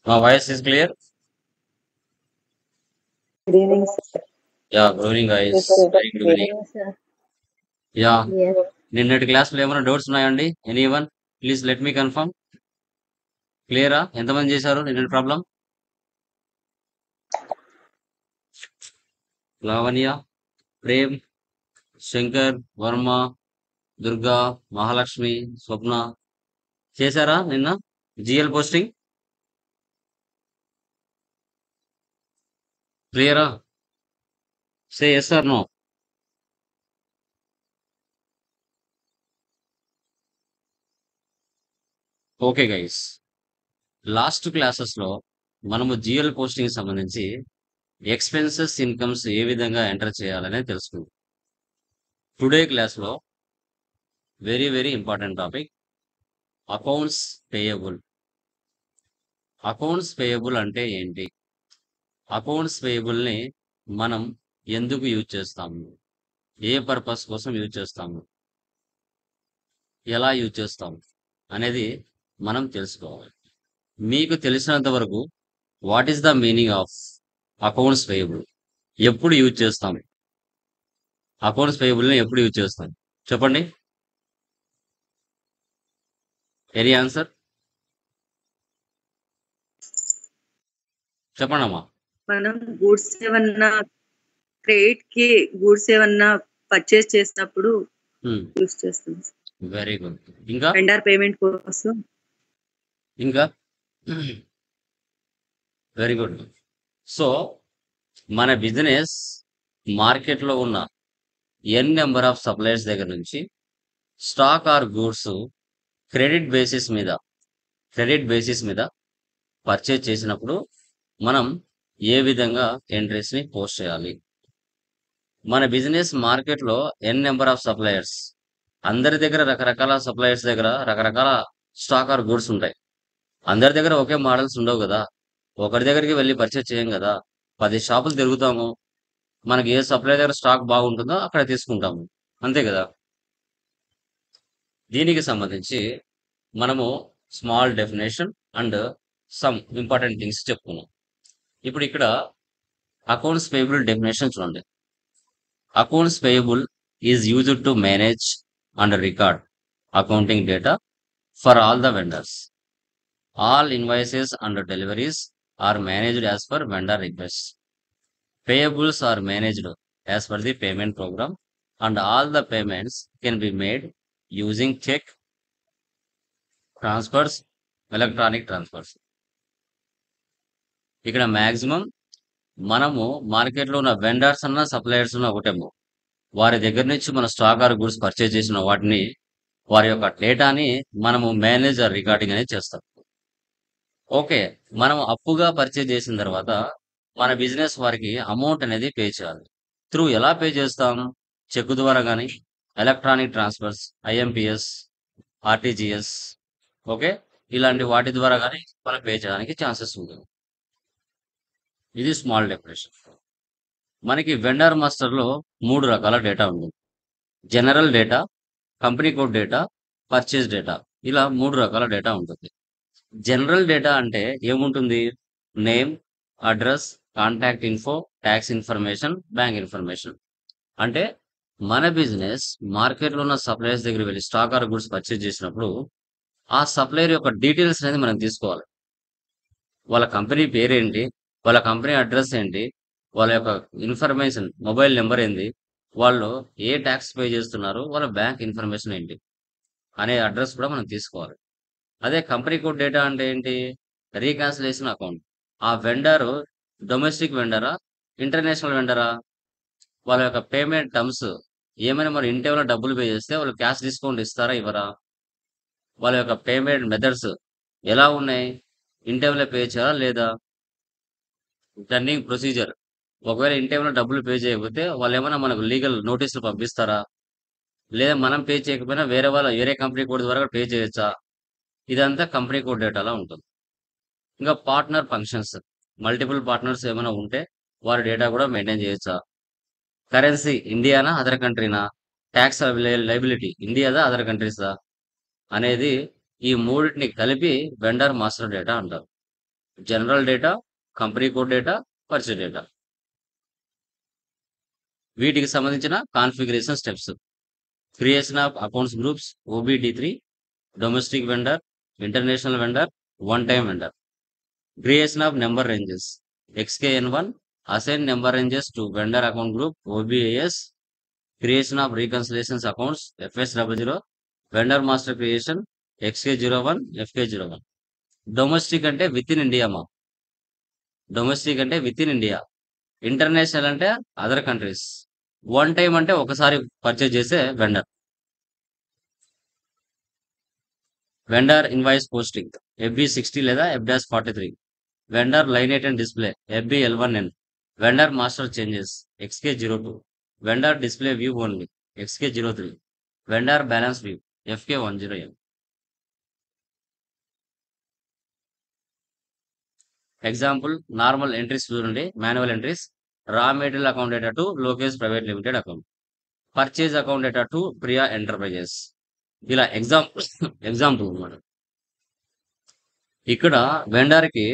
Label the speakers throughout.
Speaker 1: My voice is clear?
Speaker 2: Good evening, sir.
Speaker 1: Yeah, good evening,
Speaker 2: Yes,
Speaker 1: guys.
Speaker 2: sir.
Speaker 1: Very good
Speaker 2: Good
Speaker 1: evening.
Speaker 2: evening, sir.
Speaker 1: Yeah,
Speaker 2: Yes.
Speaker 1: నిన్నటి క్లాస్లో ఏమైనా doubts ఉన్నాయండి? Anyone please let me confirm. క్లియరా? ఎంతమంది చేశారు నిన్నటి problem? Lavanya, Prem, Shankar, Varma, Durga, Mahalakshmi, Swapna చేశారా నిన్న జిఎల్ పోస్టింగ్? క్లియరా? Say yes or no? Okay guys, last క్లాసెస్లో మనము జిఎల్ పోస్టింగ్ సంబంధించి ఎక్స్పెన్సెస్ ఇన్కమ్స్ ఏ విధంగా ఎంటర్ చేయాలనే తెలుసుకుందాం. టుడే క్లాస్లో very very important topic, accounts payable. Accounts payable అంటే ఏంటి? అకౌంట్స్ పేయబుల్ని మనం ఎందుకు యూజ్ చేస్తాము? ఏ పర్పస్ కోసం యూజ్ చేస్తాము? ఎలా యూజ్ చేస్తాము అనేది మనం తెలుసుకోవాలి. మీకు తెలిసినంత వరకు what is the meaning of accounts payable? ఎప్పుడు యూజ్ చేస్తాం? అకౌంట్స్ పేయబుల్ని ఎప్పుడు యూజ్ చేస్తాం? చెప్పండి. Any answer? చెప్పండి అమ్మా.
Speaker 2: మనం గూడ్స్ ఏమన్నా క్రెడిట్ కి గూడ్స్ ఏమన్నా పర్చేస్ చేసినప్పుడు యూస్ చేస్తాం.
Speaker 1: Very good. ఇంకా
Speaker 2: వెండర్ పేమెంట్ కోసం.
Speaker 1: ఇంకా వెరీ గుడ్. సో మన బిజినెస్ మార్కెట్లో ఉన్న ఎన్ నెంబర్ ఆఫ్ సప్లయర్స్ దగ్గర నుంచి stock or goods credit basis మీద పర్చేజ్ చేసినప్పుడు మనం ఏ విధంగా ఎంట్రీస్ని పోస్ట్ చేయాలి? మన బిజినెస్ మార్కెట్లో ఎన్ నెంబర్ ఆఫ్ సప్లయర్స్, అందరి దగ్గర రకరకాల సప్లయర్స్ దగ్గర రకరకాల స్టాక్ ఆర్ గూడ్స్ ఉంటాయి. అందరి దగ్గర ఒకే మోడల్స్ ఉండవు కదా. ఒకరి దగ్గరికి వెళ్ళి పర్చేజ్ చేయం కదా. 10 షాపులు తిరుగుతాము, మనకి ఏ సప్లై దగ్గర స్టాక్ బాగుంటుందో అక్కడ తీసుకుంటాము, అంతే కదా. దీనికి సంబంధించి మనము small definition and some important things చెప్పుకున్నాం. ఇప్పుడు ఇక్కడ అకౌంట్స్ పేయబుల్ డెఫినేషన్ చూడండి. Accounts payable is used to manage and record accounting data for all the vendors. All invoices and deliveries are managed as per vendor request. Payables are managed as per the payment program, and all the payments can be made using check transfers, electronic transfers. ఇక్కడ maximum మనము మార్కెట్లో ఉన్న vendors అన్న suppliers ఉన్న ఒకటేమో, వారి దగ్గర నుంచి మన స్టాక్ ఆర్ గుడ్స్ పర్చేజ్ చేసిన వాటిని, వారి యొక్క డేటాని మనము మేనేజర్ రికార్డింగ్ అనేది చేస్తాం. ఓకే, మనం అప్పుగా పర్చేజ్ చేసిన తర్వాత మన బిజినెస్ వారికి అమౌంట్ అనేది పే చేయాలి. త్రూ ఎలా పే చేస్తాం? చెక్ ద్వారా కానీ, electronic transfers, IMPS, RTGS, okay, ఇలాంటి వాటి ద్వారా కానీ మనం పే చేయడానికి ఛాన్సెస్ ఉంటుంది. ఇది స్మాల్ డెఫినేషన్. మనకి వెండర్ మాస్టర్లో 3 రకాల డేటా ఉంటుంది. General data, company code data, purchase data, ఇలా 3 రకాల డేటా ఉంటుంది. జనరల్ డేటా అంటే ఏముంటుంది? Name, address, contact info, tax information, bank information. అంటే మన బిజినెస్ మార్కెట్లో ఉన్న సప్లయర్స్ దగ్గర వెళ్ళి స్టాక్ ఆర్ గుడ్స్ పర్చేజ్ చేసినప్పుడు ఆ సప్లయర్ యొక్క డీటెయిల్స్ అనేది మనం తీసుకోవాలి. వాళ్ళ కంపెనీ పేరేంటి, వాళ్ళ కంపెనీ అడ్రస్ ఏంటి, వాళ్ళ యొక్క ఇన్ఫర్మేషన్, మొబైల్ నెంబర్ ఏంది, వాళ్ళు ఏ ట్యాక్స్ పే చేస్తున్నారు, వాళ్ళ బ్యాంక్ ఇన్ఫర్మేషన్ ఏంటి అనే అడ్రస్ కూడా మనం తీసుకోవాలి. అదే కంపెనీ కోడ్ డేటా అంటే ఏంటి? Reconciliation account. ఆ వెండర్ డొమెస్టిక్ వెండరా, ఇంటర్నేషనల్ వెండరా, వాళ్ళ యొక్క పేమెంట్ టర్మ్స్ ఏమైనా మరి ఇంటి ఏమైనా డబ్బులు పే చేస్తే వాళ్ళు క్యాష్ డిస్కౌంట్ ఇస్తారా ఇవ్వరా, వాళ్ళ యొక్క పేమెంట్ మెథడ్స్ ఎలా ఉన్నాయి, ఇంటి ఏమైనా పే చేయాలా లేదా, రన్నింగ్ ప్రొసీజర్. ఒకవేళ ఇంటి ఏమైనా డబ్బులు పే చేయకపోతే వాళ్ళు ఏమైనా మనకు లీగల్ నోటీసులు పంపిస్తారా, లేదా మనం పే చేయకపోయినా వేరే కంపెనీ కోడ్ ద్వారా పే చేయొచ్చా, ఇదంతా కంపెనీ కోడ్ డేటాలో ఉంటుంది. ఇంకా పార్ట్నర్ ఫంక్షన్స్, మల్టిపుల్ పార్ట్నర్స్ ఏమైనా ఉంటే వారి డేటా కూడా మెయింటైన్ చేయొచ్చా, కరెన్సీ ఇండియానా అదర్ కంట్రీనా, ట్యాక్స్ లైబిలిటీ ఇండియాదా అదర్ కంట్రీసా అనేది, ఈ మూడింటిని కలిపి వెండర్ మాస్టర్ డేటా అంటారు. General data, company code data, purchase data. వీటికి సంబంధించిన configuration steps. Creation of accounts groups, OBD3, domestic vendor, international vendor, one time vendor. Creation of number ranges. XKN1, assign number ranges to vendor account group, OBAS. Creation of reconciliations accounts, FS00. Vendor master creation, XK01, FK01. Domestic అంటే with in India మా. Domestic అంటే with in India. International అంటే other countries. One time అంటే ఒకసారి purchase చేసే vendor. Vendor invoice posting, FB60 లేదా F-43. Vendor line eight and display, FB11N. Vendor master changes, XK02. Vendor display view only, XK03. Vendor balance view, FK10M. Example normal entries చూడండి, manual entries. Raw material account data to Lokesh private limited account. Purchase account data to Priya enterprises. ఇలా example అన్నమాట. ఇక్కడ vendor కి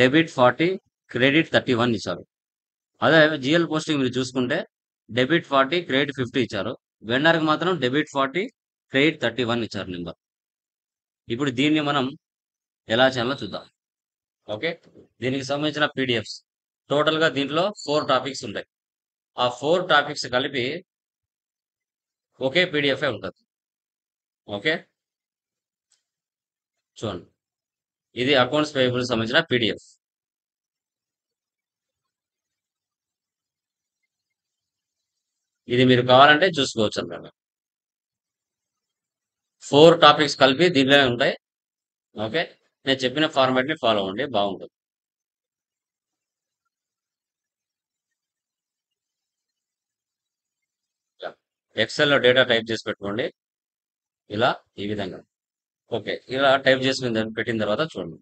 Speaker 1: debit 40, credit 31 ఇచ్చారు. అదే GL posting మీరు చూసుకుంటే debit 40, credit 50 ఇచ్చారు. వెండర్ కి మాత్రం డెబిట్ 40, క్రెడిట్ 31 ఇచ్చారు నెంబర్. ఇప్పుడు దీన్ని మనం ఎలా చేయాలో చూద్దాం. ఓకే, దీనికి సంబంధించిన PDFs టోటల్ గా దీంట్లో 4 టాపిక్స్ ఉంటాయి. ఆ 4 టాపిక్స్ కలిపి ఒకే PDF ఉంటుంది. ఓకే, చూడండి, ఇది అకౌంట్స్ పేయబుల్ సంబంధించిన PDF. ఇది మీరు కావాలంటే చూసుకోవచ్చు అన్నమాట. 4 టాపిక్స్ కలిపి దీంట్లోనే ఉంటాయి. ఓకే, నేను చెప్పిన ఫార్మాట్ ని ఫాలో అవ్వండి, బాగుంటుంది. ఎక్సెల్లో డేటా టైప్ చేసి పెట్టుకోండి, ఇలా ఈ విధంగా. ఓకే, ఇలా టైప్ చేసి పెట్టిన తర్వాత చూడండి.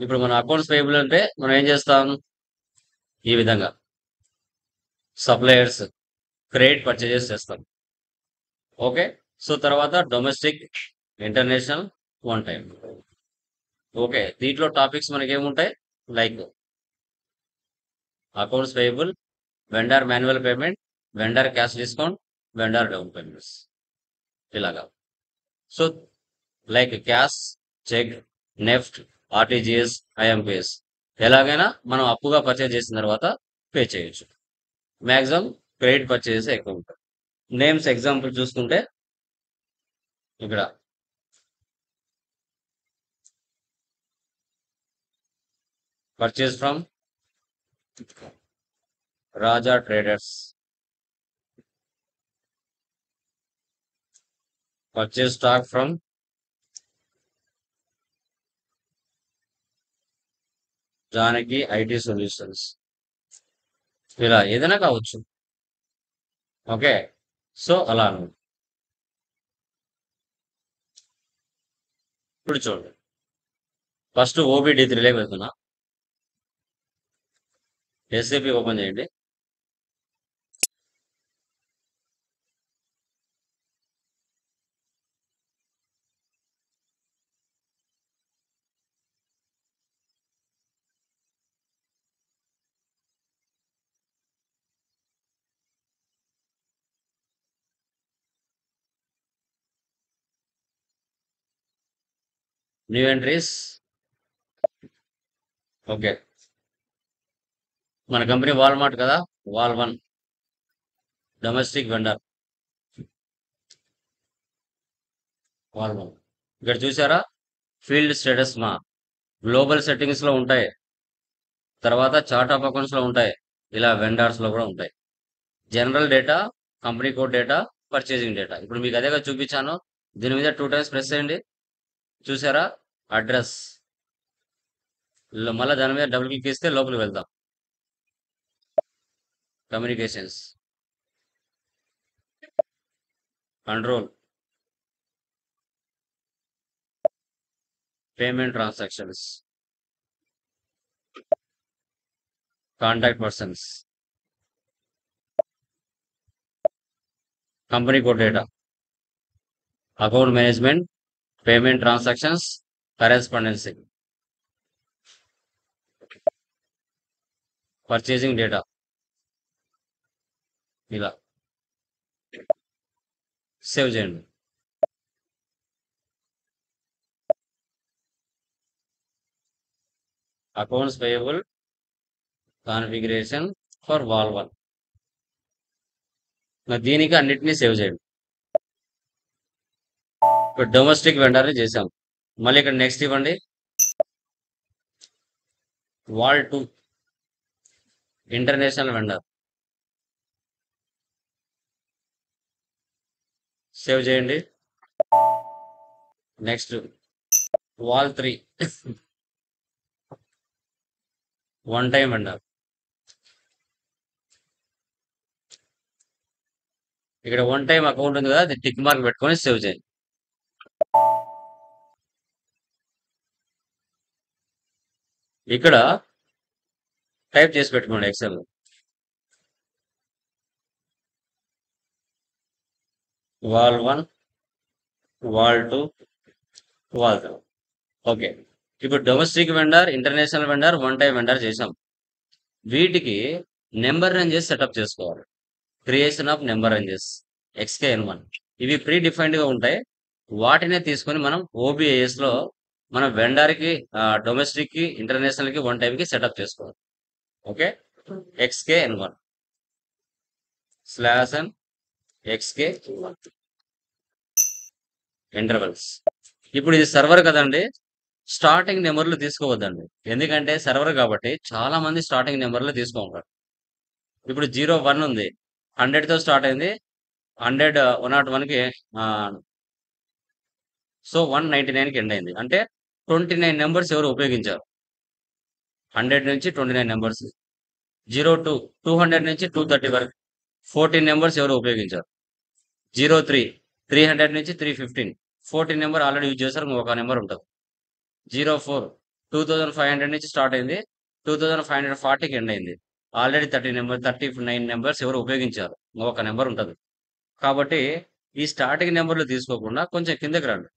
Speaker 1: ఇప్పుడు మన అకౌంట్స్ పేయబుల్ అంటే మనం ఏం చేస్తాం, ఈ విధంగా సప్లయర్స్, క్రెడిట్ పర్చేజెస్ చేస్తాం. ఓకే, సో తర్వాత domestic, international, one time. Okay, దీంట్లో టాపిక్స్ మనకి ఏముంటాయి, like accounts payable, vendor manual payment, vendor cash discount, vendor down payments, ఇలాగా. So like cash, cheque, NEFT, RTGS, IMPS ఎలాగైనా మనం అప్పుగా పర్చేజ్ చేసిన తర్వాత పే చేయొచ్చు. మ్యాక్సిమం క్రెడిట్ పర్చేజ్ ఎక్కువ ఉంటుంది. నేమ్స్ ఎగ్జాంపుల్ చూసుకుంటే ఇక్కడ purchase from Raja traders, purchase stock from Janaki IT solutions, ఇలా ఏదైనా కావచ్చు. ఓకే, సో అలా అన్నమాట. ఇప్పుడు చూడండి, ఫస్ట్ OBD3 వెళ్తున్నా. SAP ఓపెన్ చేయండి. New entries. ఓకే, మన కంపెనీ వాల్మార్ట్ కదా, వాల్1 డొమెస్టిక్ వెండర్, వాల్1. ఇక్కడ చూసారా, ఫీల్డ్ స్టేటస్ మా గ్లోబల్ సెట్టింగ్స్ లో ఉంటాయి, తర్వాత చార్ట్ ఆఫ్ అకౌంట్స్ లో ఉంటాయి, ఇలా వెండర్స్ లో కూడా ఉంటాయి. General data, company code data, purchasing data. ఇప్పుడు మీకు అదేగా చూపించాను, దీని మీద 2 టైమ్స్ ప్రెస్ చేయండి. చూసారా, అడ్రస్. మళ్ళీ దాని మీద డబుల్ క్లిక్ ఇస్తే లోపలికి వెళ్దాం. Communications, control, payment transactions, contact persons, company code data, account management, payment transactions, correspondence, purchasing data, ఇలా సేవ్ చేయండి. అకౌంట్స్ పేయబుల్ కాన్ఫిగరేషన్ ఫర్ వాల్ 1. దీనికి అన్నిటినీ సేవ్ చేయండి. ఇప్పుడు డొమెస్టిక్ వెండర్ని చేసాం. మళ్ళీ ఇక్కడ నెక్స్ట్ ఇవ్వండి. వాల్ 2 ఇంటర్నేషనల్ వెండర్, సేవ్ చేయండి. Next wall 3 one time vendor, ఇక్కడ వన్ టైం అకౌంట్ ఉంది కదా, అది టిక్ మార్క్ పెట్టుకొని సేవ్ చేయండి. ఇక్కడ టైప్ చేసి పెట్టుకోండి ఎక్సెల్. వాల్ 1, వాల్ 2, వాల్ 3. ఓకే, ఇప్పుడు domestic vendor, international vendor, one time vendor చేసాం. వీటికి నెంబర్ రేంజెస్ సెటప్ చేసుకోవాలి. Creation of number ranges XKN1 ఇవి ప్రీ డిఫైన్డ్ గా ఉంటాయి. వాటినే తీసుకొని మనం OBAS లో మన వెండర్ కి, డొమెస్టిక్ కి, ఇంటర్నేషనల్ కి, వన్ టైం కి సెటప్ చేసుకోవాలి. Okay, XKN1 /n XK1 intervals. ఇప్పుడు ఇది సర్వర్ కదండి, స్టార్టింగ్ నెంబర్లు తీసుకోవద్దండి. ఎందుకంటే సర్వర్ కాబట్టి చాలా మంది స్టార్టింగ్ నెంబర్లు తీసుకుంటారు. ఇప్పుడు 01 ఉంది, 100 తో స్టార్ట్ అయింది, 100 101కి, సో 199కి ఎండ్ అయింది. అంటే 29 నెంబర్స్ ఎవరు ఉపయోగించారు? 100 నుంచి 29 నెంబర్స్. 02 200 నుంచి 230 వరకు 14 నెంబర్స్ ఎవరు ఉపయోగించారు? 03 300 నుంచి 315 14 నెంబర్ ఆల్రెడీ యూజ్ చేశారు, ఒక నెంబర్ ఉంటుంది. 04 2500 నుంచి స్టార్ట్ అయింది, 2540కి ఎండ్ అయింది. ఆల్రెడీ 39 నెంబర్స్ ఎవరు ఉపయోగించారు, ఒక నెంబర్ ఉంటుంది. కాబట్టి ఈ స్టార్టింగ్ నెంబర్లు తీసుకోకుండా కొంచెం కిందకి రండి.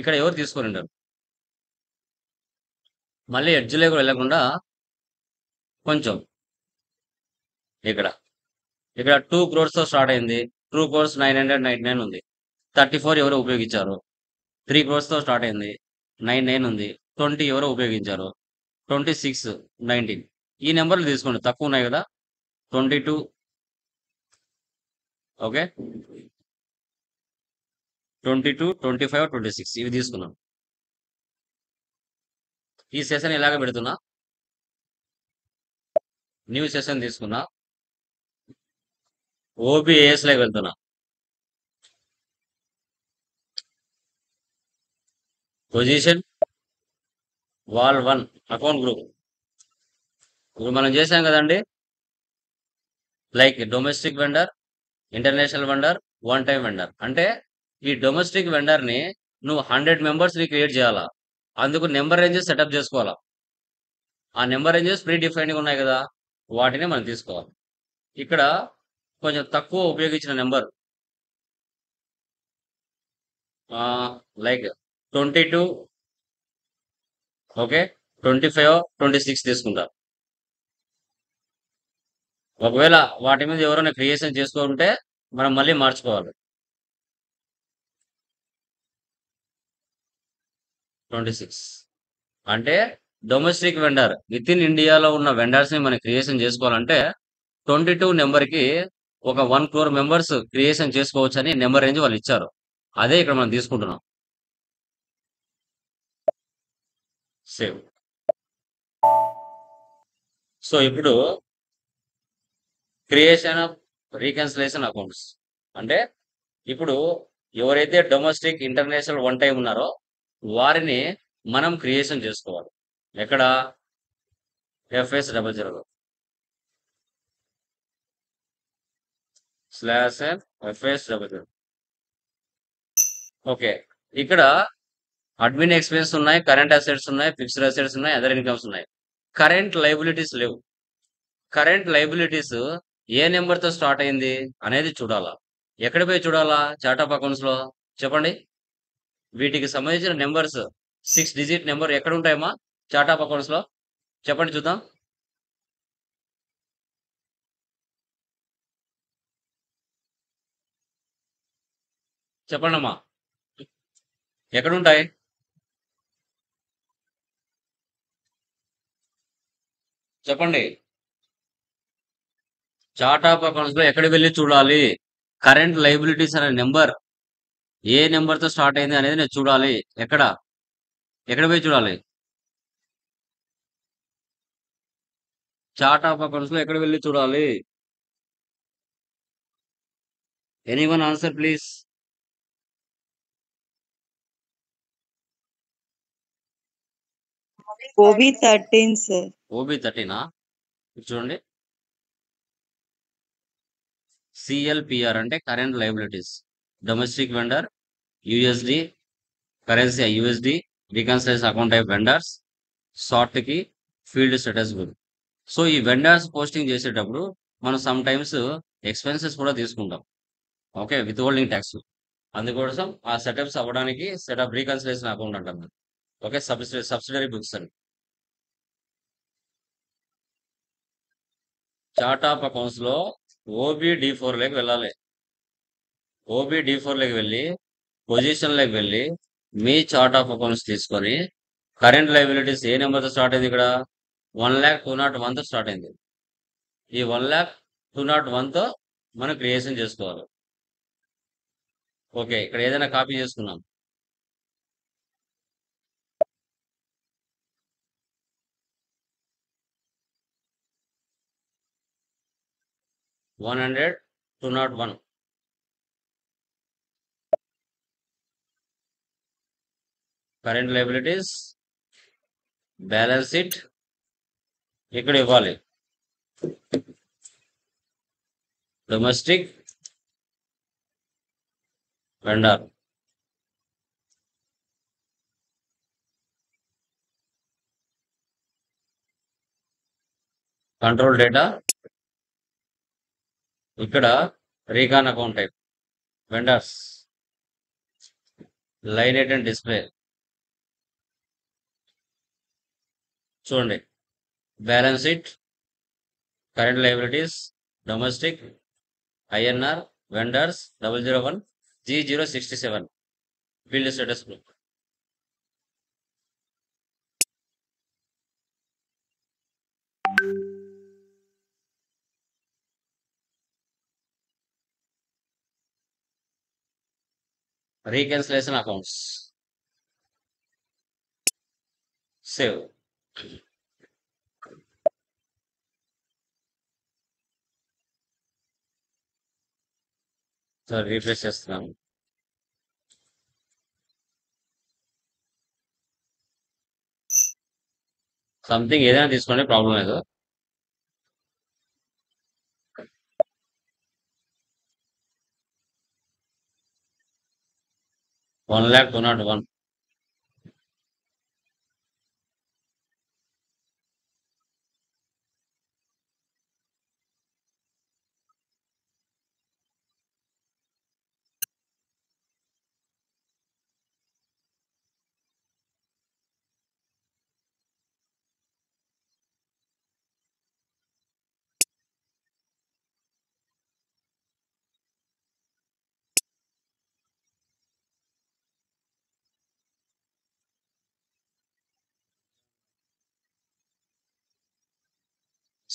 Speaker 1: ఇక్కడ ఎవరు తీసుకొని ఉంటారు? మళ్ళీ ఎడ్జ్లోకి వెళ్ళకుండా కొంచెం ఇక్కడ 2 crores తో స్టార్ట్ అయింది, 2 crores 999 ఉంది. 34 ఎవరు ఉపయోగించారు? 3 crores తో స్టార్ట్ అయింది, 99 ఉంది. 20 ఎవరు ఉపయోగించారు? 26 19. ఈ నెంబర్లు తీసుకోండి, తక్కువ ఉన్నాయి కదా. 22, ఓకే, 22 25 26 ఇవి తీసుకున్నాం. ఈ సెషన్ ఇలాగ పెడుతున్నా, న్యూ సెషన్ తీసుకున్నా, OBAS లోకి వెళ్తున్నా. Position wall 1 account group. ఇప్పుడు మనం చేసాం కదండి, like domestic vendor, international vendor, one time vendor. అంటే ఈ డొమెస్టిక్ వెండర్ ని నువ్వు 100 మెంబర్స్ ని క్రియేట్ చేయాలా, అందుకు నెంబర్ రేంజెస్ సెటప్ చేసుకోవాలా. ఆ నెంబర్ రేంజెస్ ప్రీ డిఫైన్డ్ ఉన్నాయి కదా, వాటిని మనం తీసుకోవాలి. ఇక్కడ కొంచెం తక్కువ ఉపయోగించిన నెంబర్, లైక్ 22, ఓకే, 25 26 తీసుకుంటారు. ఒకవేళ వాటి మీద ఎవరైనా క్రియేషన్ చేసుకుంటే మనం మళ్ళీ మార్చుకోవాలి. 26 అంటే డొమెస్టిక్ వెండర్ విత్ ఇన్ ఇండియాలో ఉన్న వెండర్స్ ని మనం క్రియేషన్ చేసుకోవాలంటే 22 నెంబర్కి ఒక 1 crore మెంబర్స్ క్రియేషన్ చేసుకోవచ్చు అని నెంబర్ రేంజ్ వాళ్ళు ఇచ్చారు. అదే ఇక్కడ మనం తీసుకుంటున్నాం. సేవ్. సో ఇప్పుడు క్రియేషన్ ఆఫ్ రీకన్సిలేషన్ అకౌంట్స్ అంటే ఇప్పుడు ఎవరైతే డొమెస్టిక్, ఇంటర్నేషనల్, వన్ టైం ఉన్నారో వారిని మనం క్రియేషన్ చేసుకోవాలి. ఎక్కడ? FS00 /FS00. ఓకే, ఇక్కడ అడ్మిన్ ఎక్స్పెన్స్ ఉన్నాయి, కరెంట్ అసెట్స్ ఉన్నాయి, ఫిక్స్డ్ అసెట్స్ ఉన్నాయి, అదర్ ఇన్కమ్స్ ఉన్నాయి. కరెంట్ లైబిలిటీస్ లేవు. కరెంట్ లైబిలిటీస్ ఏ నెంబర్ తో స్టార్ట్ అయింది అనేది చూడాలా. ఎక్కడ పోయి చూడాలా? చార్ట్ ఆఫ్ అకౌంట్స్ లో చెప్పండి. వీటికి సంబంధించిన నెంబర్స్ 6 డిజిట్ నెంబర్ ఎక్కడ ఉంటాయమ్మా చార్ట్ ఆఫ్ అకౌంట్స్ లో? చెప్పండి చూద్దాం. చెప్పండమ్మా. ఎక్కడుంటాయి? చెప్పండి. చార్ట్ ఆఫ్ అకౌంట్స్ లో ఎక్కడికి వెళ్ళి చూడాలి? కరెంట్ లైబిలిటీస్ అనే నెంబర్ ఏ నెంబర్ తో స్టార్ట్ అయింది అనేది నేను చూడాలి. ఎక్కడ పోయి చూడాలి? చార్ట్ ఆఫ్ అకౌంట్స్ లో ఎక్కడ వెళ్ళి చూడాలి? Anyone answer please.
Speaker 2: OB13 sir.
Speaker 1: OB13 చూడండి. CLPR అంటే current liabilities. Domestic vendor, USD, currency USD, reconciliation account type vendors, short కి, ఫీల్డ్ స్టేటస్ గుడ్. సో ఈ వెండర్స్ పోస్టింగ్ చేసేటప్పుడు మనం సమ్ టైమ్స్ ఎక్స్పెన్సెస్ కూడా తీసుకుంటాం. Okay, with holding tax. అందుకోసం ఆ సెటప్స్ అవ్వడానికి సెటప్ రీకన్సిలేషన్ అకౌంట్ అంటాం. ఓకే, సబ్సిడరీ బుక్స్ అని. చార్ట్ ఆఫ్ అకౌంట్స్ లో OBD4 లోకి వెళ్ళాలి. OBD4 లోకి వెళ్ళి పొజిషన్ లోకి వెళ్ళి మీ చార్ట్ ఆఫ్ అకౌంట్స్ తీసుకొని కరెంట్ లైబిలిటీస్ ఏ నెంబర్ తో స్టార్ట్ అయింది? ఇక్కడ 1,02,101 తో స్టార్ట్ అయింది. ఈ 1,02,101 తో మనం క్రియేషన్ చేసుకోవాలి. ఓకే, ఇక్కడ ఏదైనా కాపీ చేసుకున్నాం. One 201 current liabilities, balance sheet ఇక్కడ ఇవ్వాలి. డొమెస్టిక్ వెండర్, కంట్రోల్ డేటా ఇక్కడ, recon account type vendors, line item display చూడండి. Balance sheet, current liabilities, domestic, INR, vendors 001 G067, field status group. Reconciliation accounts, save. Sir refresh చేస్తున్నాను. Something ఏదైనా తీసుకోండి, problem లేదు. One 1,02,101.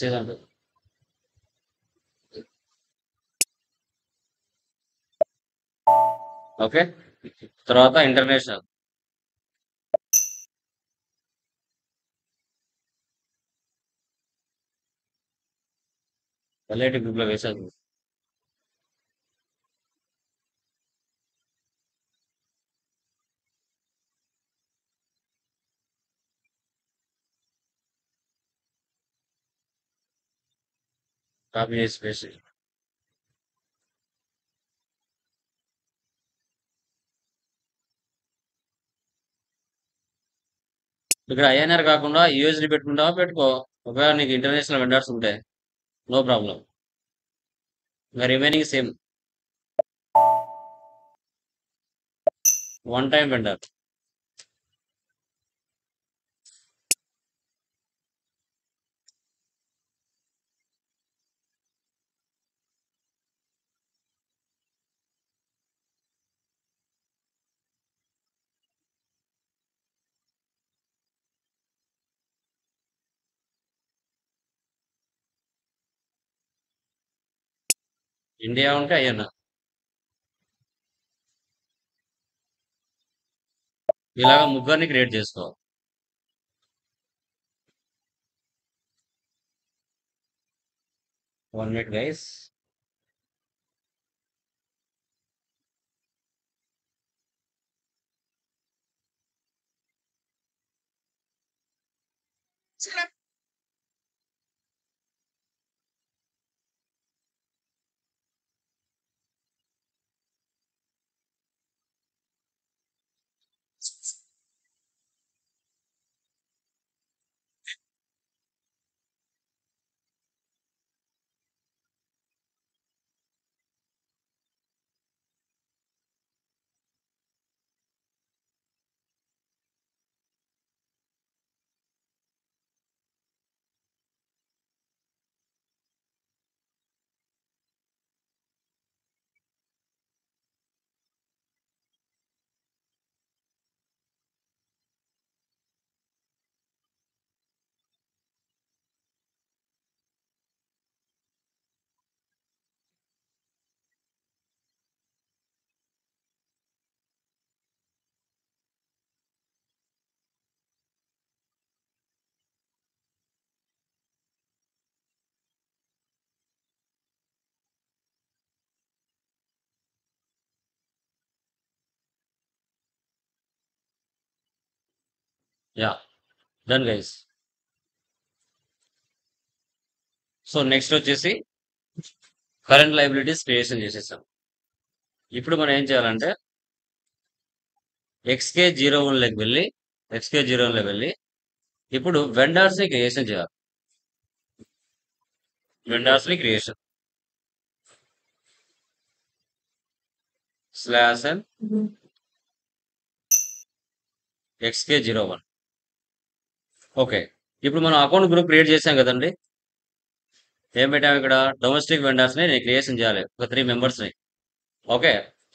Speaker 1: చేదండి. Okay, తర్వాత international LIT group లో వేసారు. కాపీ చేసి పేస్ట్. ఇక్కడ INR కాకుండా USD పెట్టుకుంటావా? పెట్టుకో. ఒకవేళ నీకు ఇంటర్నేషనల్ వెండర్స్ ఉంటే no problem. Remaining same. One time vendor India ఉంటే అయ్యన్న. ఇలాగా ముగ్గురిని క్రియేట్ చేసుకో. 1 minute guys. Yeah, done guys. So next వచ్చేసి కరెంట్ లైబిలిటీస్ క్రియేషన్ చేసేసాం. ఇప్పుడు మనం ఏం చేయాలంటే XK01 లోకి వెళ్ళి ఇప్పుడు వెండర్స్ ని క్రియేషన్ చేయాలి. వెండర్స్ ని క్రియేషన్ /n XK01. ఓకే, ఇప్పుడు మనం అకౌంట్ గ్రూప్ క్రియేట్ చేసాం కదండి. ఏం పెట్టాము ఇక్కడ? డొమెస్టిక్ వెండర్స్ ని నేను క్రియేషన్ చేయాలి, ఒక 3 మెంబర్స్ ని. ఓకే,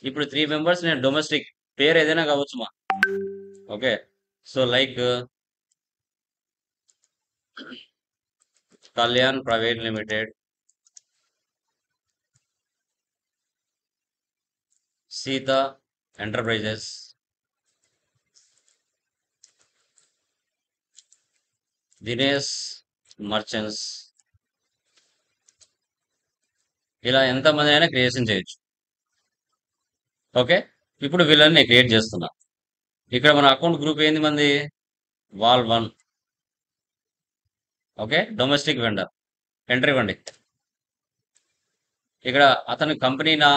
Speaker 1: ఇప్పుడు 3 మెంబర్స్ నేను డొమెస్టిక్ పేరు ఏదైనా కావచ్చు మా. Okay, so like Kalyan private limited, Sita enterprises, Dinesh merchants. ఇలా ఎంతమంది అయినా క్రియేషన్ చేయొచ్చు. ఓకే, ఇప్పుడు వీళ్ళని నేను క్రియేట్ చేస్తున్నా. ఇక్కడ మన అకౌంట్ గ్రూప్ ఏంది మంది? వాల్1. ఓకే, డొమెస్టిక్ వెండర్ ఎంటర్ ఇవ్వండి. ఇక్కడ అతని కంపెనీనా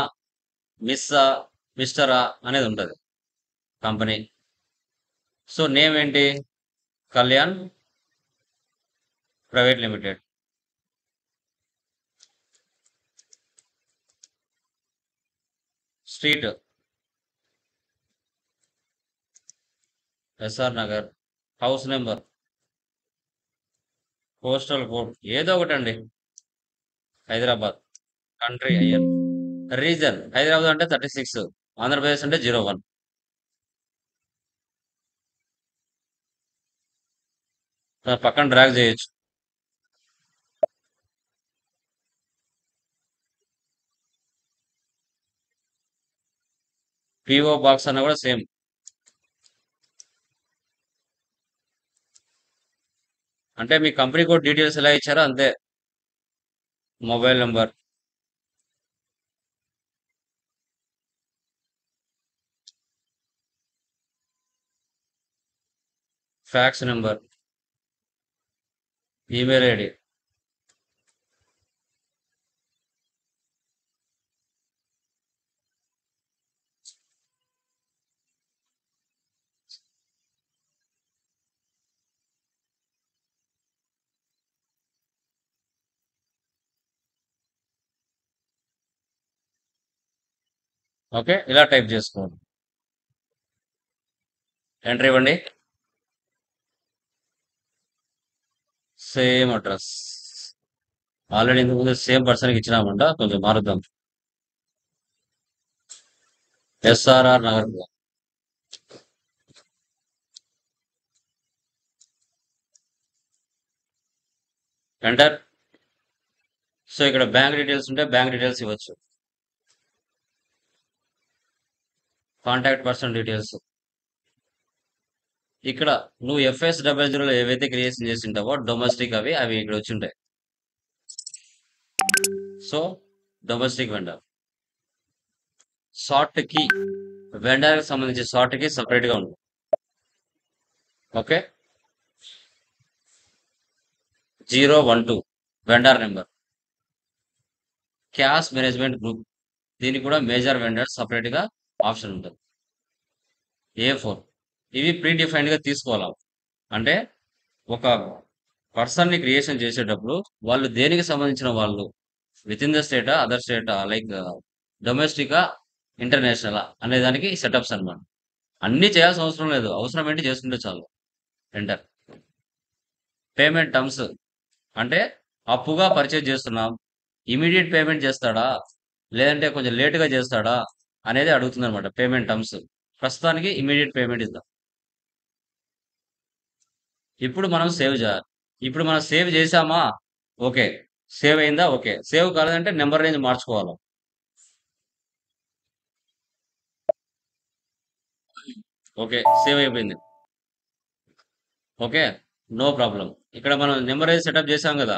Speaker 1: మిస్సా మిస్టరా అనేది ఉంటుంది కంపెనీ. సో నేమ్ ఏంటి? Kalyan private limited. Street SR Nagar. House number, postal code ఏదో ఒకటండి, హైదరాబాద్. కంట్రీ అయ్యన్. రీజన్ హైదరాబాద్ అంటే 36, ఆంధ్రప్రదేశ్ అంటే 01. పక్కన డ్రాగ్ చేయొచ్చు. PO బాక్స్ అన్న కూడా సేమ్. అంటే మీ కంపెనీ కోడ్ డీటెయిల్స్ ఎలా ఇచ్చారో అంతే. Mobile number, fax number, email ID. Okay, ఇలా టైప్ చేసుకోండి. ఎంటర్ ఇవ్వండి. Same address. ఆల్రెడీ ఇంతకు ముందు సేమ్ పర్సన్కి ఇచ్చినామంట, కొంచెం మారుద్దాం. SRR నగర్. ఎంటర్. సో ఇక్కడ బ్యాంక్ డీటెయిల్స్ ఉంటే బ్యాంక్ డీటెయిల్స్ ఇవ్వచ్చు. Contact person details. ఇక్కడ నువ్వు FS00 ఏవైతే క్రియేషన్ చేసి ఉంటావో డొమెస్టిక్ అవి ఇక్కడ వచ్చి ఉంటాయి. So domestic vendor. Short key vendor కి సంబంధించి షార్ట్ కీ సపరేట్ గా ఉంటుంది. Okay, 012 vendor number. Cash management group, దీనికి కూడా మేజర్ వెండర్ సపరేట్ గా ఆప్షన్ ఉంటుంది. A4 ఇవి ప్రీ డిఫైన్డ్ గా తీసుకోవాలి. అంటే ఒక పర్సన్ ని క్రియేషన్ చేసేటప్పుడు వాళ్ళు దేనికి సంబంధించిన వాళ్ళు, విత్ ఇన్ ద స్టేటా, అదర్ స్టేటా, లైక్ డొమెస్టికా, ఇంటర్నేషనల్ అనే దానికి సెటప్స్ అన్నమాట. అన్ని చేయాల్సిన అవసరం లేదు, అవసరం ఏంటి చేసుకుంటే చాలు. ఎంటర్. పేమెంట్ టర్మ్స్ అంటే అప్పుగా పర్చేజ్ చేస్తున్నాం, ఇమీడియట్ పేమెంట్ చేస్తాడా లేదంటే కొంచెం లేటుగా చేస్తాడా అనేది అడుగుతుంది అనమాట. పేమెంట్ టర్మ్స్ ప్రస్తుతానికి ఇమీడియట్ పేమెంట్ ఇద్దాం. ఇప్పుడు మనం సేవ్ చేయాలి. ఇప్పుడు మనం సేవ్ చేసామా, ఓకే. సేవ్ అయిందా, ఓకే. సేవ్ కాలేదంటే నెంబర్ రేంజ్ మార్చుకోవాలి. ఓకే, సేవ్ అయిపోయింది. Okay, no problem. ఇక్కడ మనం నెంబర్ రేంజ్ సెటప్ చేసాం కదా.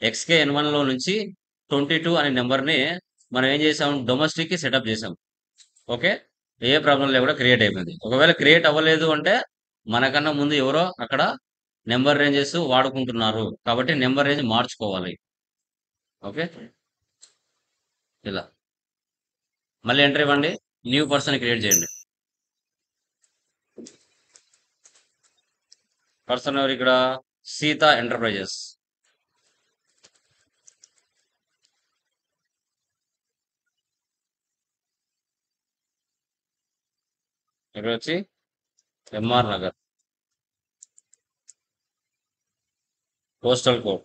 Speaker 1: XKN1 లో నుంచి 22 అనే నెంబర్ని మనం ఏం చేసాం, డొమెస్టిక్ కి సెటప్ చేసాం. ఓకే, ఏ ప్రాబ్లం లేకుండా క్రియేట్ అయిపోయింది. ఒకవేళ క్రియేట్ అవ్వలేదు అంటే మనకన్నా ముందు ఎవరో అక్కడ నెంబర్ రేంజెస్ వాడుకుంటున్నారు కాబట్టి నెంబర్ రేంజ్ మార్చుకోవాలి. ఓకే, ఇలా మళ్ళీ ఎంటర్ ఇవ్వండి, న్యూ పర్సన్ క్రియేట్ చేయండి. పర్సన్ ఎవరు ఇక్కడ, సీత ఎంటర్ప్రైజెస్. ఇక్కడ వచ్చి MR నగర్, పోస్టల్ కోడ్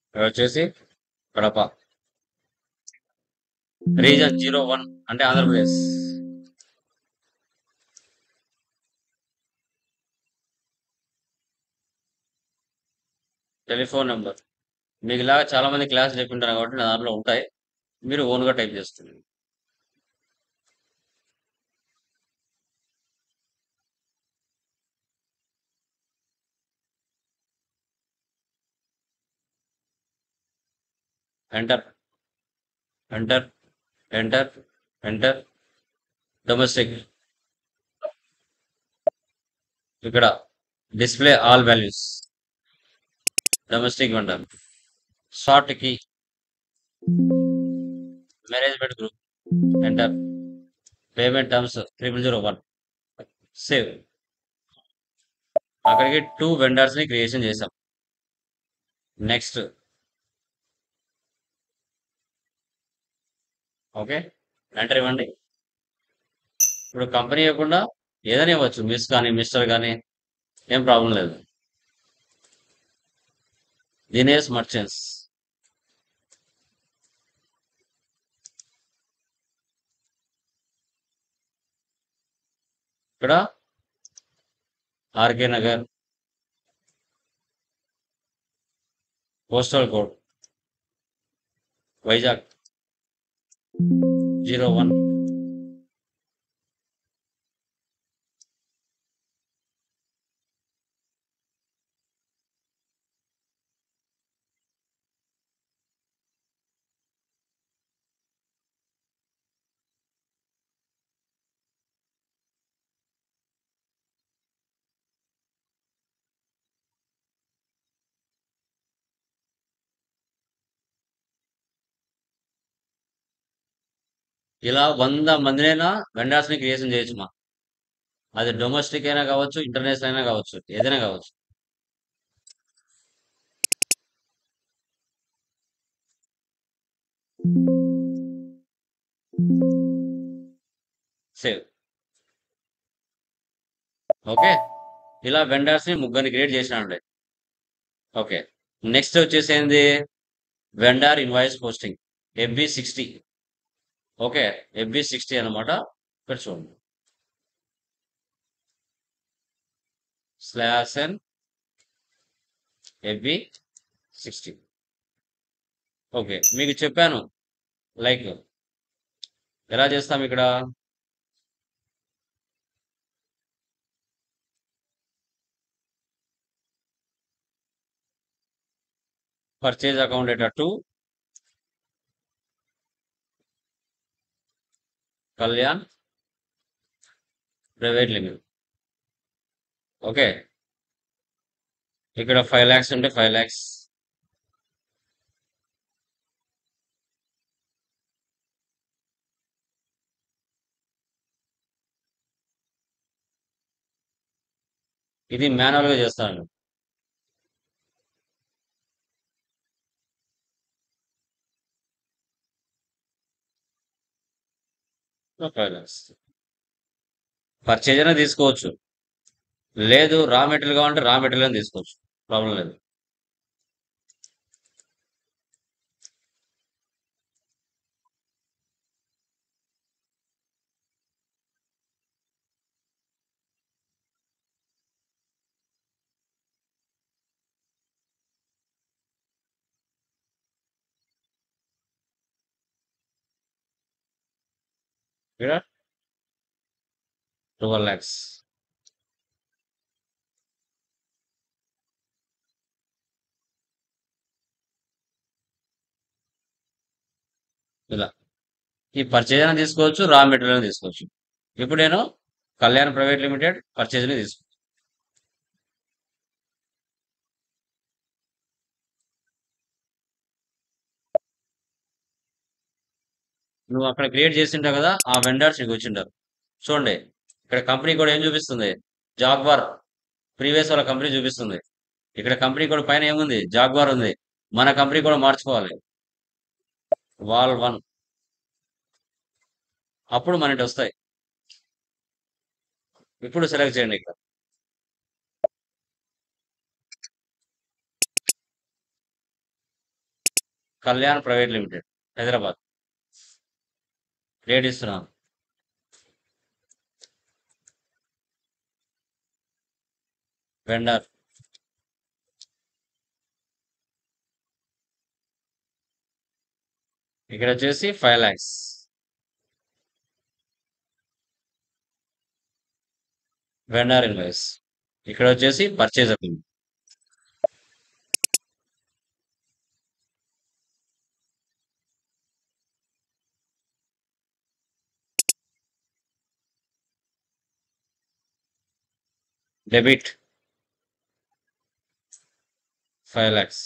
Speaker 1: ఇక్కడ వచ్చేసి కడప, రీజన్ 01 అంటే ఆంధ్రప్రదేశ్. టెలిఫోన్ నెంబర్ మీకు ఇలాగా చాలా మంది క్లాస్ చెప్పింటారు కాబట్టి నా దాంట్లో ఉంటాయి, మీరు ఓన్గా టైప్ చేస్తుంది. Enter enter enter enter. Domestic ఇక్కడ display all values, domestic vendor. Short key management group, enter. Payment terms 0001, save. అక్కడికి 2 వెండర్స్ ని క్రియేషన్ చేసాం. నెక్స్ట్. ఓకే, ఎంటర్ ఇవ్వండి. ఇప్పుడు కంపెనీ ఇవ్వకుండా ఏదైనా ఇవ్వచ్చు, మిస్ కానీ మిస్టర్ కానీ ఏం ప్రాబ్లం లేదు. దినేష్ మర్చెంట్స్. ఇక్కడ RK Nagar, postal code Vizag 01. ఇలా 100 మందినైనా వెండర్స్ ని క్రియేషన్ చేయొచ్చు మా. అది డొమెస్టిక్ అయినా కావచ్చు, ఇంటర్నేషనల్ అయినా కావచ్చు, ఏదైనా కావచ్చు. సేవ్. ఓకే, ఇలా వెండర్స్ ని ముగ్గురిని క్రియేట్ చేసినాండి. ఓకే, నెక్స్ట్ వచ్చేసి ఏంది, vendor invoice posting FB60. Okay, FB60 అనమాట. ఇక్కడ చూడండి, /n FB60. ఓకే, మీకు చెప్పాను లైక్ ఎలా చేస్తాం ఇక్కడ? Purchase account data to Kalyan private limited. Okay, ఇక్కడ 5 lakhs ఉంటే 5 lakhs. ఇది మాన్యువల్ గా చేస్తాను. పర్చేజ్ అయినా తీసుకోవచ్చు, లేదు రా మెటీరియల్ కావాలంటే రా మెటీరియల్ అని తీసుకోవచ్చు, ప్రాబ్లం లేదు. ఇక్కడ 12 lakhs. ఇలా ఈ పర్చేజ్ అయినా తీసుకోవచ్చు, రా మెటీరియల్ అయినా తీసుకోవచ్చు. ఇప్పుడు నేను కళ్యాణ్ ప్రైవేట్ లిమిటెడ్ పర్చేజ్ ని తీసుకో. నువ్వు అక్కడ క్రియేట్ చేసింటావు కదా, ఆ వెండర్స్ నీకు వచ్చింటారు. చూడండి, ఇక్కడ కంపెనీ కూడా ఏం చూపిస్తుంది? జాగ్వార్. ప్రీవియస్ వాళ్ళ కంపెనీ చూపిస్తుంది. ఇక్కడ కంపెనీ కూడా పైన ఏముంది? జాగ్వార్ ఉంది. మన కంపెనీ కూడా మార్చుకోవాలి, వాల్ 1. అప్పుడు మన ఇంటి వస్తాయి. ఇప్పుడు సెలెక్ట్ చేయండి ఇక్కడ Kalyan private limited Hyderabad. Create ఇస్తున్నాను. వెండర్ ఇక్కడ వచ్చేసి 5 lakhs. వెండర్ ఇన్వాయిస్ ఇక్కడ వచ్చేసి purchase account. Debit 5 lakhs.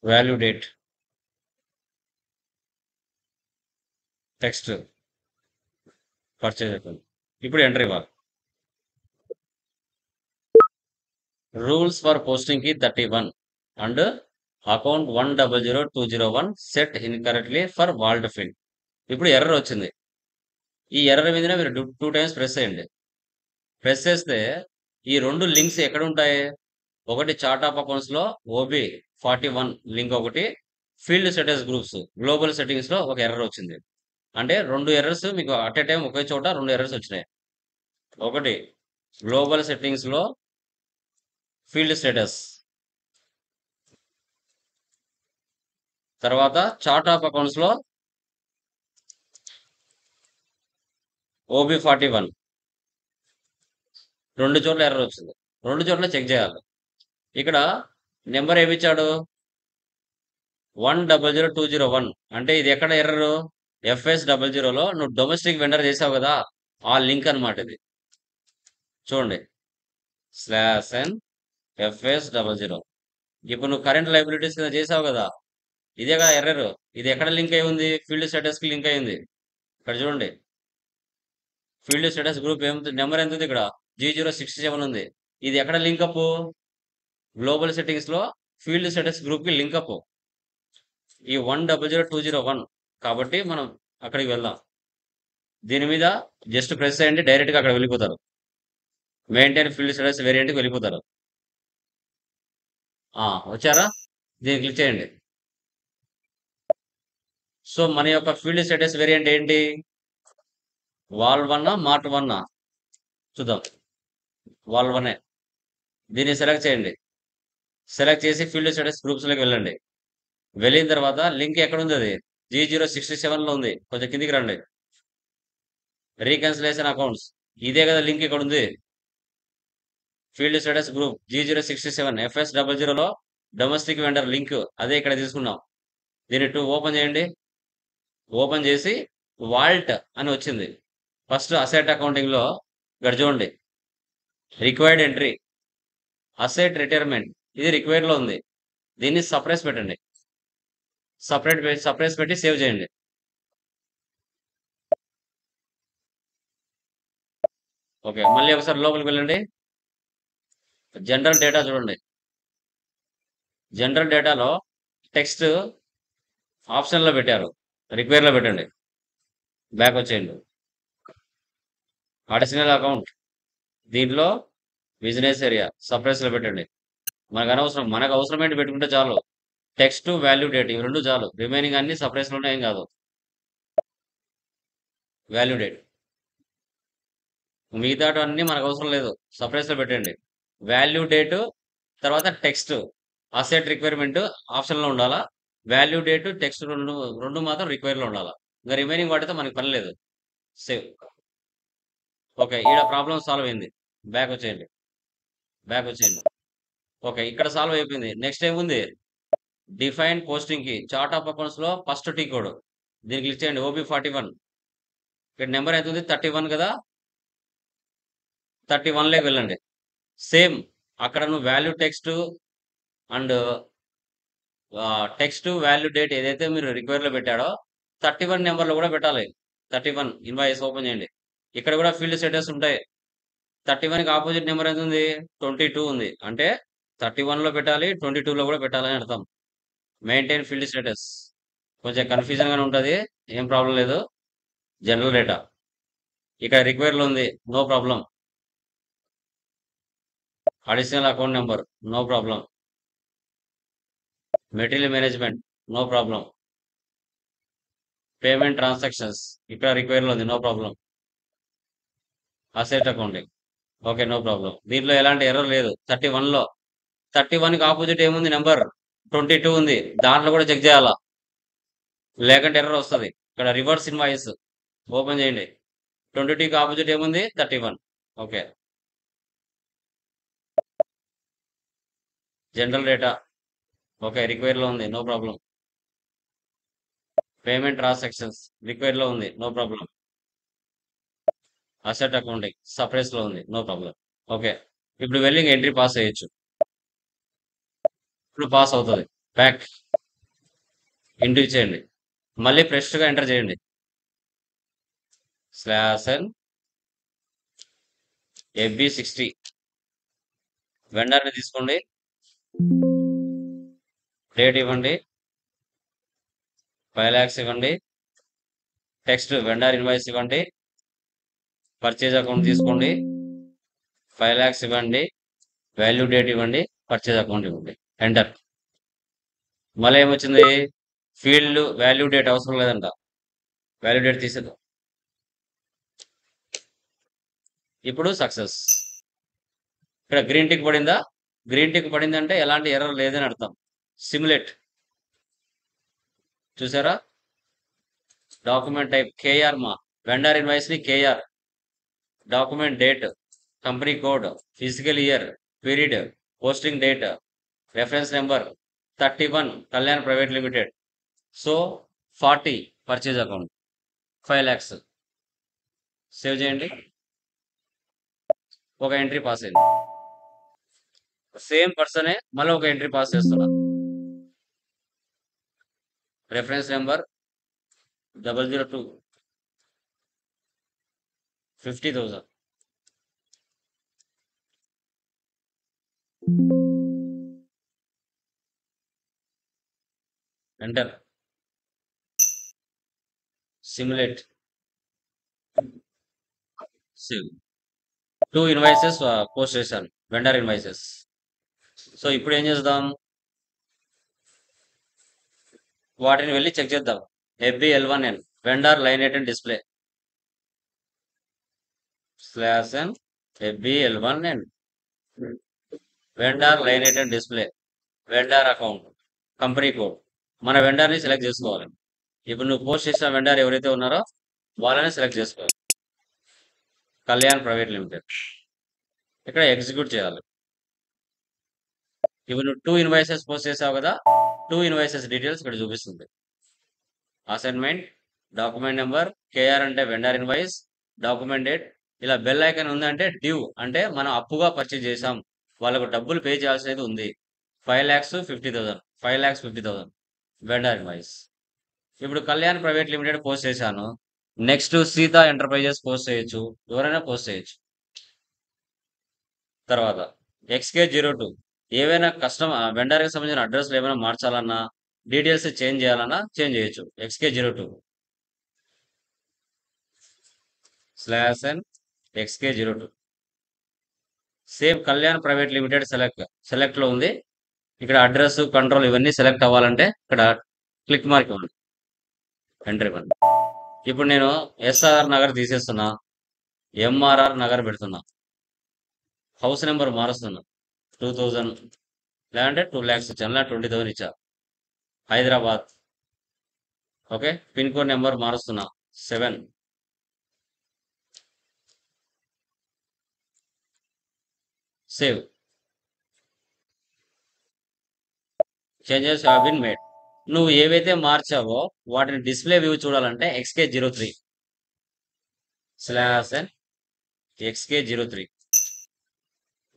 Speaker 1: Value date text purchase account. ఇప్పుడు ఎంటర్ ఇవ్వాలి. రూల్స్ ఫర్ పోస్టింగ్ కి 31 and account 100201 set incorrectly for valid field. ఇప్పుడు ఎర్రర్ వచ్చింది. ఈ ఎర్రర్ మీద మీరు 2 times ప్రెస్ చేయండి. ప్రెస్ చేస్తే ఈ 2 లింక్స్ ఎక్కడ ఉంటాయి? ఒకటి చార్ట్ ఆఫ్ అకౌంట్స్ లో OB41 లింక్, ఒకటి field status groups global settings లో ఒక ఎర్రర్ వచ్చింది. అంటే 2 ఎర్రర్స్ మీకు అట్ ఏ టైం ఒకే చోట 2 ఎర్రర్స్ వచ్చినాయి. ఒకటి గ్లోబల్ సెట్టింగ్స్ లో ఫీల్డ్ స్టేటస్, తర్వాత చార్ట్ ఆఫ్ అకౌంట్స్ లో OB41. 2 చోట్ల ఎర్రర్ వచ్చింది. 2 చోట్ల చెక్ చేయాలి. ఇక్కడ నెంబర్ ఏమిచ్చాడు? 100201. అంటే ఇది ఎక్కడ ఎర్రర్? FS00లో నువ్వు డొమెస్టిక్ వెండర్ చేసావు కదా, ఆ లింక్ అనమాట ఇది. చూడండి, /n FS00. ఇప్పుడు నువ్వు కరెంట్ లైబిలిటీస్ కింద చేసావు కదా, ఇదే కదా ఎర్రర్. ఇది ఎక్కడ లింక్ అయి ఉంది? ఫీల్డ్ స్టేటస్ కి లింక్ అయింది. ఇక్కడ చూడండి, ఫీల్డ్ స్టేటస్ గ్రూప్ నెంబర్ ఎంత ఉంది? ఇక్కడ G067 ఉంది. ఇది ఎక్కడ లింక్ అప్? గ్లోబల్ సెట్టింగ్స్ లో ఫీల్డ్ స్టేటస్ గ్రూప్ కి లింక్ అప్ ఈ 100201. కాబట్టి మనం అక్కడికి వెళ్దాం. దీని మీద జస్ట్ ప్రెస్ చేయండి, డైరెక్ట్ గా అక్కడ వెళ్ళిపోతారు. మెయింటైన్ ఫీల్డ్ స్టేటస్ వేరియంట్ కి వెళ్ళిపోతారు. వచ్చారా? దీన్ని క్లిక్ చేయండి. సో మన యొక్క ఫీల్డ్ స్టేటస్ వేరియంట్ ఏంటి? వాల్ 1 మార్ట్ 1 చూద్దాం. వాల్ 1. దీన్ని సెలెక్ట్ చేయండి. సెలెక్ట్ చేసి ఫీల్డ్ స్టేటస్ గ్రూప్స్లోకి వెళ్ళండి. వెళ్ళిన తర్వాత లింక్ ఎక్కడ ఉంది? అది G067 లో ఉంది. కొంచెం కిందికి రండి. రీకన్సిలేషన్ అకౌంట్స్, ఇదే కదా లింక్ ఇక్కడ ఉంది. Field status group G067 FS00 లో డొమెస్టిక్ వెండర్ లింక్ అదే ఇక్కడ తీసుకున్నాం. దీన్ని ఓపెన్ చేయండి. ఓపెన్ చేసి వాల్ట్ అని వచ్చింది. ఫస్ట్ అసెట్ అకౌంటింగ్ లో ఇక్కడ చూడండి, రిక్వైర్డ్ ఎంట్రీ అసెట్ రిటైర్మెంట్, ఇది రిక్వైర్డ్ లో ఉంది. దీన్ని సప్రెస్ పెట్టండి. సపరేట్ పెట్టి సేవ్ చేయండి. ఓకే, మళ్ళీ ఒకసారి లోపలికి వెళ్ళండి. జనరల్ డేటా చూడండి. జనరల్ డేటాలో టెక్స్ట్ ఆప్షన్ లో పెట్టారు, రిక్వైర్ లో పెట్టండి. బ్యాక్ వచ్చేయండి. అడిషనల్ అకౌంట్, దీంట్లో బిజినెస్ ఏరియా సప్రెస్ లో పెట్టండి. మనకు అవసరం ఏంటి పెట్టుకుంటే చాలు. టెక్స్ట్ వాల్యూ డేట్ ఇవి రెండు చాలు. రిమైనింగ్ అన్ని సప్రెస్ లోనే, ఏం కాదు. వాల్యూ డేట్ మిగతా అన్ని మనకు అవసరం లేదు, సప్రెస్ లో పెట్టండి. వాల్యూ డేట్ తర్వాత టెక్స్ట్ అసెట్ రిక్వైర్మెంట్ ఆప్షన్ లో ఉండాలా. వాల్యూ డేట్ టెక్స్ట్ రెండు రెండు మాత్రం రిక్వైర్ లో ఉండాలా. ఇంకా రిమైనింగ్ వాటితో మనకి పని లేదు. సేవ్. ఓకే, ఈడ ప్రాబ్లం సాల్వ్ అయింది. బ్యాక్ వచ్చేయండి. బ్యాక్ వచ్చేయండి. ఓకే, ఇక్కడ సాల్వ్ అయిపోయింది. నెక్స్ట్ ఏముంది? డిఫైన్ పోస్టింగ్ కి చార్ట్ ఆఫ్ అకౌంట్స్ లో ఫస్ట్ టీ కోడ్, దీన్ని క్లిక్ చేయండి. OB41. ఇక్కడ నెంబర్ ఎంత ఉంది? 31 కదా. 31 లోకి వెళ్ళండి. సేమ్ అక్కడ నువ్వు value text and text value date ఏదైతే మీరు రిక్వైర్ లో పెట్టాడో 31 నెంబర్లో కూడా పెట్టాలి. 31 ఇన్వాయిస్ ఓపెన్ చేయండి. ఇక్కడ కూడా ఫీల్డ్ స్టేటస్ ఉంటాయి. 31 కి ఆపోజిట్ నెంబర్ ఎంత ఉంది? 22 ఉంది. అంటే 31 లో పెట్టాలి, 22 లో కూడా పెట్టాలని అర్థం. Maintain field status. కొంచెం కన్ఫ్యూజన్ గానే ఉంటుంది, ఏం ప్రాబ్లం లేదు. జనరల్ డేటా ఇక్కడ రిక్వైర్ లో ఉంది, no problem. Additional account number, no problem. Material management, no problem. Payment transactions ఇక్కడ రిక్వైర్ లో ఉంది, no problem. Asset accounting, okay, no problem. దీంట్లో ఎలాంటి ఎర్రర్ లేదు. 31 లో 31 కి ఆపోజిట్ ఏముంది? నెంబర్ 22 ఉంది. దాంట్లో కూడా చెక్ చేయాలా, లేకంటే ఎర్రర్ వస్తుంది. ఇక్కడ రివర్స్ ఇన్వాయిస్ ఓపెన్ చేయండి. 22కి ఆపోజిట్ ఏముంది? 31. Okay, general data okay, require లో ఉంది, no problem. Payment transactions require లో ఉంది, no problem. Asset accounting suppress లో ఉంది, నో ప్రాబ్లం. ఓకే, ఇప్పుడు వెళ్ళి ఎంట్రీ పాస్ చేయొచ్చు. ఇప్పుడు పాస్ అవుతుంది. బ్యాక్ ఎంట్రీ చేయండి. మళ్ళీ ఫ్రెష్ గా ఎంటర్ చేయండి. /n FB60 వెండర్ ని తీసుకోండి. డేట్ ఇవ్వండి. 5 lakhs ఇవ్వండి. టెక్స్ట్ వెండర్ ఇన్వాయిస్ ఇవ్వండి. పర్చేజ్ అకౌంట్ తీసుకోండి. 5 lakhs ఇవ్వండి. వాల్యూ డేట్ ఇవ్వండి. పర్చేజ్ అకౌంట్ ఇవ్వండి. ఎంటర్. మళ్ళీ ఏమొచ్చింది? ఫీల్డ్ వాల్యూ డేట్ అవసరం లేదంట. వాల్యూ డేట్ తీసేద్దాం. ఇప్పుడు సక్సెస్. ఇక్కడ గ్రీన్ టిక్ పడిందా? గ్రీన్ టిక్ పడిందంటే ఎలాంటి ఎర్రర్ లేదని అర్థం. సిమ్యులేట్ చూసారా? డాక్యుమెంట్ టైప్ KR మా వెండర్ ఇన్వాయిస్ ని KR. Document date, company code, physical year, period, posting date, reference number 31 Kalyan private limited. So 40 purchase account 5 lakhs. Save చేయండి. ఒక ఎంట్రీ పాస్ అయింది. సేమ్ పర్సనే మళ్ళీ ఒక ఎంట్రీ పాస్ చేస్తున్నా. Reference number 002 50,000. Enter. Simulate. Save. 2 invoices post చేశాను, vendor invoices. So ఇప్పుడు ఏం చేద్దాం? వాటిని వెళ్ళి చెక్ చేద్దాం. FB11N vendor line item display /n FB11N vendor line item display. Vendor account, company code. మన వెండర్ని సెలెక్ట్ చేసుకోవాలి. ఇప్పుడు నువ్వు పోస్ట్ చేసిన వెండర్ ఎవరైతే ఉన్నారో వాళ్ళని సెలెక్ట్ చేసుకోవాలి. Kalyan private limited. ఇక్కడ ఎగ్జిక్యూట్ చేయాలి. ఇప్పుడు నువ్వు 2 ఇన్వాయిసెస్ పోస్ట్ చేసావు కదా, 2 ఇన్వాయిసెస్ డీటెయిల్స్ ఇక్కడ చూపిస్తుంది. అసైన్మెంట్, డాక్యుమెంట్ నెంబర్, కేఆర్ అంటే వెండర్ ఇన్వాయిస్, డాక్యుమెంట్ డేట్. ఇలా బెల్ ఐకాన్ ఉందంటే డ్యూ అంటే మనం అప్పుగా పర్చేజ్ చేసాం, వాళ్ళకు డబ్బులు పే చేయాల్సినది ఉంది. 5,50,000 5,50,000 వెండర్ ఇన్వాయిస్. ఇప్పుడు కళ్యాణ్ ప్రైవేట్ లిమిటెడ్ పోస్ట్ చేశాను. నెక్స్ట్ సీత ఎంటర్ప్రైజెస్ పోస్ట్ చేయొచ్చు, ఎవరైనా పోస్ట్ చేయొచ్చు. తర్వాత XK02 ఏవైనా వెండర్కి సంబంధించిన అడ్రస్లు ఏమైనా మార్చాలన్నా, డీటెయిల్స్ చేంజ్ చేయాలన్నా చేంజ్ చేయొచ్చు. XK02 /n XK02. Same Kalyan private limited select లో ఉంది. ఇక్కడ అడ్రస్, కంట్రోల్ ఇవన్నీ సెలెక్ట్ అవ్వాలంటే ఇక్కడ క్లిక్ మార్క్ ఇవ్వండి, ఎంటర్ ఇవ్వండి. ఇప్పుడు నేను SRR నగర్ తీసేస్తున్నా, MRR నగర్ పెడుతున్నా. హౌస్ నెంబర్ మారుస్తున్నా, 2000 లేదంటే 2 lakhs ఇచ్చాను, లేదా 20,000 ఇచ్చా. Hyderabad. Okay, pin code number మారుస్తున్నా, 7. Save. Changes have been made. నువ్వు ఏవైతే మార్చావో వాటిని డిస్ప్లే వ్యూ చూడాలంటే XK03 /n XK03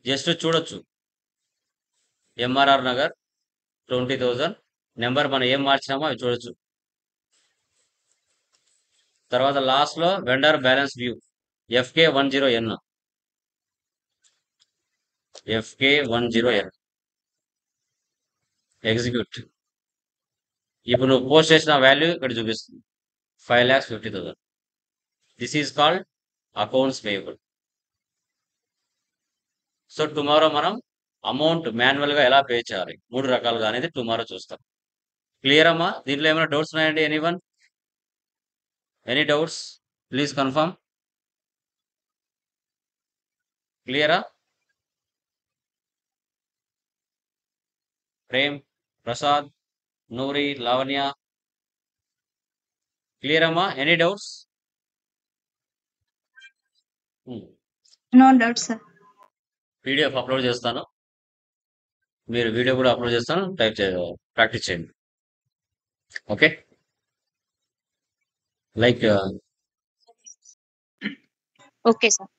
Speaker 1: జస్ట్ చూడొచ్చు. MRR నగర్ 20,000 నెంబర్ మనం ఏం మార్చినామో అవి చూడొచ్చు. తర్వాత లాస్ట్ లో vendor balance view FK10N execute. ఇప్పుడు నువ్వు పోస్ట్ చేసిన వాల్యూ ఇక్కడ చూపిస్తుంది, 5,50,000. This is called accounts payable. So tomorrow మనం అమౌంట్ మాన్యువల్ గా ఎలా పే చేయాలి 3 రకాలుగా అనేది టుమారో చూస్తాం. క్లియర్ అమ్మా? దీంట్లో ఏమైనా డౌట్స్ ఉన్నాయండి? Anyone? Any doubts? Please confirm. క్లియరా? ప్రేమ్, ప్రసాద్, నూరి, లావణ్య, క్లియర్ అమ్మా? Any doubts?
Speaker 2: No doubt sir.
Speaker 1: PDF upload చేస్తాను, మీరు వీడియో కూడా అప్లోడ్ చేస్తాను, ప్రాక్టీస్ చేయండి. Okay, like
Speaker 2: okay sir.